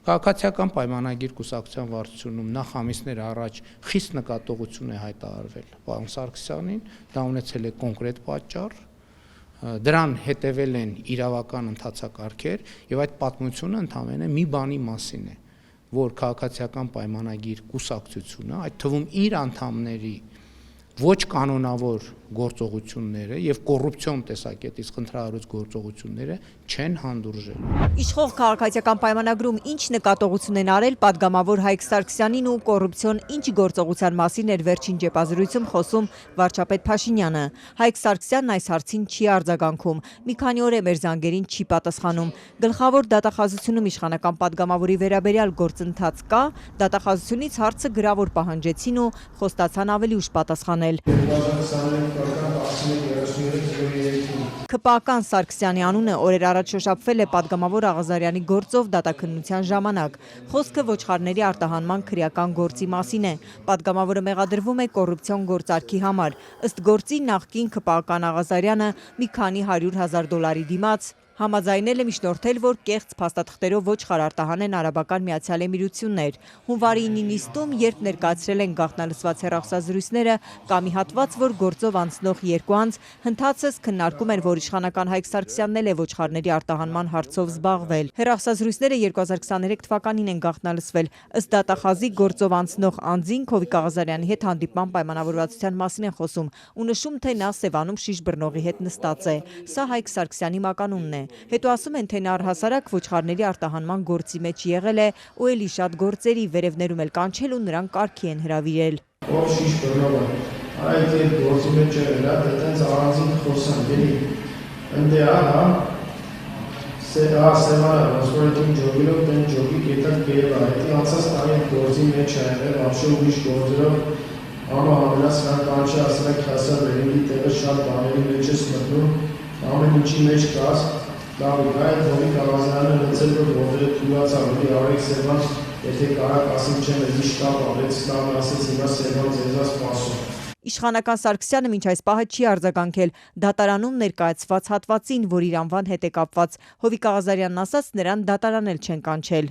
Քաղաքացիական պայմանագիր կուսակցության վարչությունում նախ ամիսներ առաջ խիստ նկատողություն է հայտարարվել պարոն Սարգսյանին, դա ունեցել է կոնկրետ պատճառ, դրան հետևել են իրավական ընթացակարգեր եւ այդ պատմությունը ընդամենը մի բանի մասին է, որ քաղաքացիական պայմանագիր կուսակցությունը, այդ թվում իր անդամների ոչ կանոնավոր գործողությունները եւ կոռուպցիոն տեսակետից խնդրահարույց գործողությունները չեն հանդուրժել։ Իշխող քաղաքացիական պայմանագրում ինչ նկատողություն են արել падգամավոր Հայկ Սարգսյանին ու կոռուպցիոն ինչ գործողության մասին էր վերջին ճեպազրույցում խոսում վարչապետ Փաշինյանը։ Հայկ Սարգսյանն այս հարցին չի արձագանքում։ Մի քանի օր է մեր զանգերին չի պատասխանում։ Գլխավոր դատախազությունում իշխանական падգամավորի վերաբերյալ գործընթաց կա, դատախազությունից հարցը գրավոր պահանջեցին ու խոստացան ավելի ուշ պատասխանել։ ՔՊԱ-ական Սարգսյանի անունը օրեր առաջ շոշափվել է падգամավոր Աղազարյանի գործով դատաքննության ժամանակ։ Խոսքը ոչխարների արտահանման քրեական գործի մասին է։ Падգամավորը մեղադրվում է կոռուպցիոն գործարքի համար։ Ըստ գործի նախկին ՔՊԱ-ական Աղազարյանը մի քանի $100,000 դիմաց համաձայնել է միջնորդել, որ կեղծ փաստաթղթերով ոչխար արտահանեն Արաբական Միացյալ Էմիրություններ։ Հունվարի 9-ին նիստում, երբ ներկայացրել են գաղտնալսված հեռախոսազրույցները կամ մի հատված, որ գործով անցնող երկու անձ հնդածս քննարկում են, որ իշխանական Հայկ Սարգսյանն էլ է ոչխարների արտահանման հարցով զբաղվել։ Հեռախոսազրույցները 2023 թվականին են գաղտնալսվել։ Ըստ դատախազի գործով անցնող անձին Հովիկ Աղազարյանի հետ հանդիպման պայմանավորվածության մասին են խոսում ու նշում, թե նա Սևանում շիշ բռնողի հետ նստած է։ Սա Հայկ Սարգսյանի մականունն է։ Հետո ասում են, թե նա առհասարակ ոչխարների արտահանման գործի մեջ եղել է ու էլի շատ գործերի վերևներում էլ կանչել ու նրան կարգի են հրավիրել։ Ով շիշ բռնող է, այդ գործի մեջ եղել է, այդտենց առանձին խոսան, էլի ընդ է հա Սևանը, ոսկորետին ջոգելով, տեն ջոգի կետակ կերել է, հետի անցած տարի գործի մեջ է եղել, ապշե ուրիշ գործերով ամա համենաս նրան կանչի ասել եք հասա վերինի տեղը շատ բաների մեջ ես մտնում, ամեն ինչի մեջ կաս, Դավիթ, այդ Հովիկ Աղազարյանը լծել, որ ողերը թուլած ավելի արեք Սևան, եթե կարակ ասիմ չեմ էզի շտապ ավեց, ստավն ասեց հիմա Սևան ձեզա սպասում։ Իշխանական Սարգսյանը մինչ այս պահը չի արձագանքել դատարանում ներկայացված հատվածին, որ իր անվան հետ է կապված։ Հովիկ Աղազարյանն ասաց, նրան դատարանել չեն կանչել։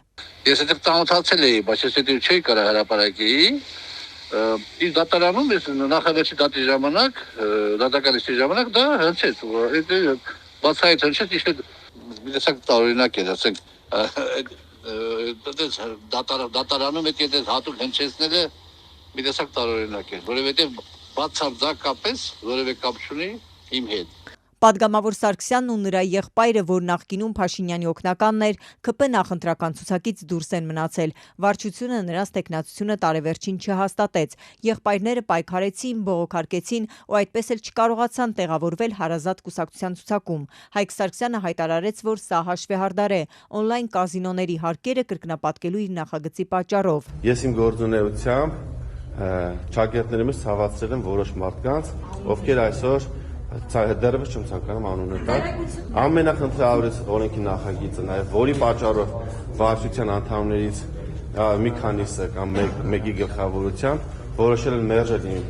Ես այդտեղ ծանոթացել էի, բայց ես այդտեղ չէի կարող հրապարակեի։ Իր դատարանում ես նախավերջի դատի ժամանակ, դատականիստի ժամանակ դա հնչեց, բացահայտ հնչեց, իշտ մի տեսակ տարօրինակ էր, ասենք, դատարանում այդ եթե հատուկ հնչեցնելը մի տեսակ տարօրինակ էր, որովհետև բացարձակապես որևէ կապ չունի իմ հետ։ Падգամավոր Սարգսյանն ու նրա եղբայրը, որ նախկինում Փաշինյանի օգնականն էր, ԿՊ նախընտրական ցուցակից դուրս են մնացել։ Վարչությունը նրանց տեխնացությունը տարեվերջին չհաստատեց։ Եղբայրները պայքարեցին, բողոքարկեցին ու այդպես էլ չկարողացան տեղավորվել հարազատ կուսակցության ցուցակում։ Հայկ Սարգսյանը հայտարարեց, որ սա հաշվեհարդար է օնլայն կազինոների հարկերը կրկնապատկելու իր նախագծի պատճառով։ Ես իմ գործունեությամբ ճակերտների մեջ ցավացրել եմ որոշ մարդկանց, ովքեր այսօր դեռևս չեմ ցանկանում անունը տալ։ Ամենախնդրավորից օրենքի նախագիծը, նաև որի պատճառով վարչության անդամներից մի քանիսը կամ մեկի գլխավորությամբ որոշել են մերժել իմ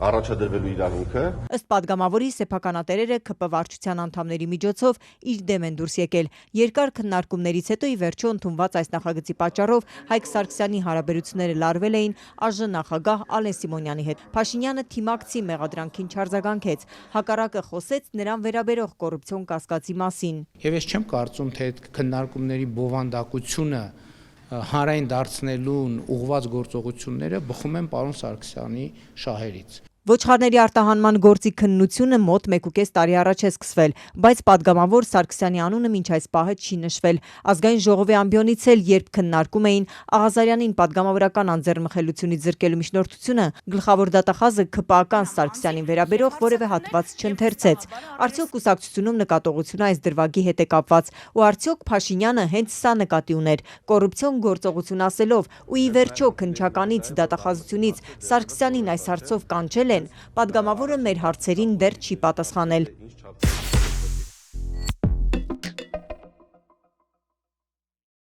առաջադրվելու իրավունքը։ Ըստ падգամավորի սեփականատերերը ԿՊ վարչության անդամների միջոցով իր դեմ են դուրս եկել։ Երկար քննարկումներից հետո ի վերջո ընդունված այս նախագծի պատճառով Հայկ Սարգսյանի հարաբերությունները լարվել էին ԱԺ նախագահ Ալեն Սիմոնյանի հետ։ Փաշինյանը թիմակցի մեղադրանքին չարձագանքեց, հակառակը խոսեց նրան վերաբերող կոռուպցիոն կասկածի մասին։ Եվ ես չեմ կարծում, թե այդ քննարկումների բովանդակությունը հանրային դարձնելուն ուղղված գործողությունները բխում են պարոն Սարգսյանի շահերից։ Ոչխարների արտահանման գործի քննությունը մոտ 1.5 տարի առաջ է սկսվել, բայց падգամավոր Սարգսյանի անունը մինչ այս պահը չի նշվել։ Ազգային ժողովի ամբիոնից էլ, երբ քննարկում էին Աղազարյանին падգամավորական անձեռնմխելությունից զրկելու միջնորդությունը, գլխավոր դատախազը ՔՊԱ-ական Սարգսյանին վերաբերող որևէ հատված չընթերցեց։ Արդյոք կուսակցությունում նկատողությունը այս դրվագի հետ է կապված, ու արդյոք Փաշինյանը հենց սա նկատի ուներ՝ կոռուպցիոն գործողություն ասելով, ու ի վերջո քննչականից, դատախազությունից Սարգսյանին այս հարցով կանչել են, падգամավորը մեր հարցերին դեռ չի պատասխանել։